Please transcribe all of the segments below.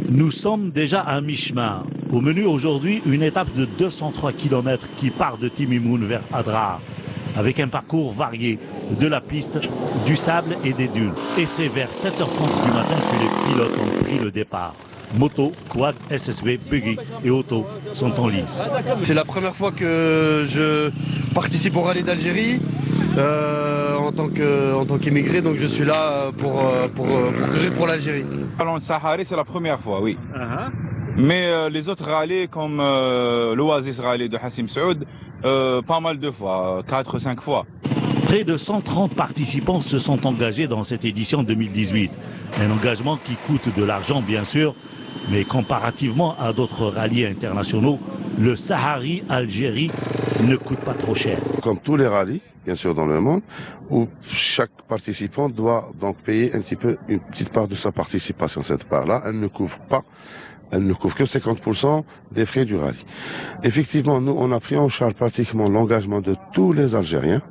Nous sommes déjà à mi-chemin. Au menu aujourd'hui, une étape de 203 km qui part de Timimoun vers Adrar, avec un parcours varié, de la piste, du sable et des dunes. Et c'est vers 7h30 du matin que les pilotes ont pris le départ. Moto, quad, SSV, buggy et auto sont en lice. C'est la première fois que je participe au rallye d'Algérie en tant qu'émigré, donc je suis là pour courir pour l'Algérie. Le Sahari, c'est la première fois, oui. Mais les autres rallyes, comme l'Oasis Rallye de Hassim Saoud, pas mal de fois, 4 ou 5 fois. Près de 130 participants se sont engagés dans cette édition 2018. Un engagement qui coûte de l'argent, bien sûr, mais comparativement à d'autres rallyes internationaux, le Sahari Algérie ne coûte pas trop cher. Comme tous les rallyes, bien sûr, dans le monde, où chaque participant doit donc payer une petite part de sa participation. Cette part-là, elle ne couvre que 50% des frais du rallye. Effectivement, nous, on a pris en charge pratiquement l'engagement de tous les Algériens,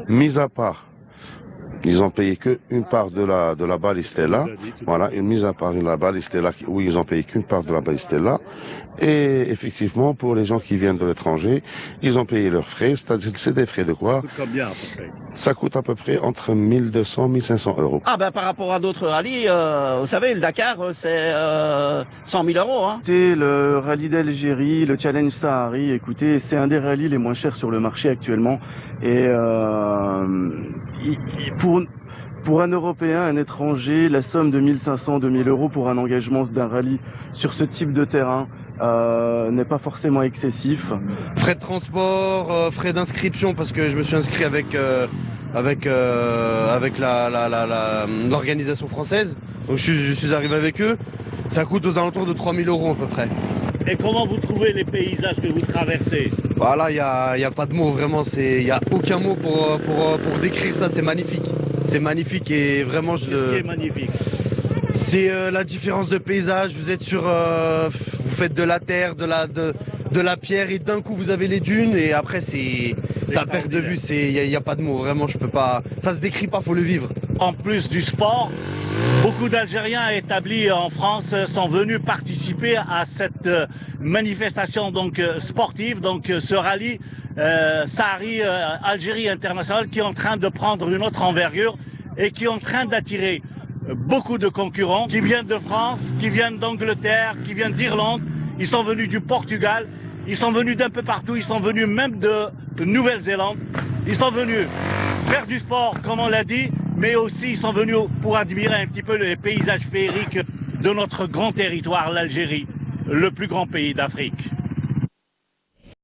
mis à part, ils ont payé qu'une part de la Ballistella. Voilà, une mise à part de la Ballistella, où ils ont payé qu'une part de la Ballistella. Et effectivement, pour les gens qui viennent de l'étranger, ils ont payé leurs frais. C'est des frais de quoi? Ça coûte combien à peu près? Ça coûte à peu près entre 1200 et 1500 euros. Ah ben par rapport à d'autres rallyes, vous savez, le Dakar, c'est 100 000 euros. Hein. Le rallye d'Algérie, le Challenge Sahari, écoutez, c'est un des rallyes les moins chers sur le marché actuellement. Et pour un Européen, un étranger, la somme de 1500, 2000 euros pour un engagement d'un rallye sur ce type de terrain n'est pas forcément excessif. Frais de transport, frais d'inscription, parce que je me suis inscrit avec l'organisation française. Donc je suis arrivé avec eux. Ça coûte aux alentours de 3000 euros à peu près. Et comment vous trouvez les paysages que vous traversez? Voilà, il y a pas de mots, vraiment, il y a aucun mot pour décrire ça, c'est magnifique. C'est magnifique et vraiment Qu'est-ce qui est magnifique? C'est la différence de paysage, vous êtes vous faites de la terre, de la pierre et d'un coup vous avez les dunes et après ça perd de vue, il y a pas de mots, vraiment je peux pas, ça se décrit pas, faut le vivre. En plus du sport, beaucoup d'Algériens établis en France sont venus participer à cette manifestation donc sportive, donc ce rallye Sahari Algérie International qui est en train de prendre une autre envergure et qui est en train d'attirer beaucoup de concurrents qui viennent de France, qui viennent d'Angleterre, qui viennent d'Irlande, ils sont venus du Portugal, ils sont venus d'un peu partout, ils sont venus même de Nouvelle-Zélande, ils sont venus faire du sport comme on l'a dit, mais aussi ils sont venus pour admirer un petit peu les paysages féeriques de notre grand territoire, l'Algérie, le plus grand pays d'Afrique.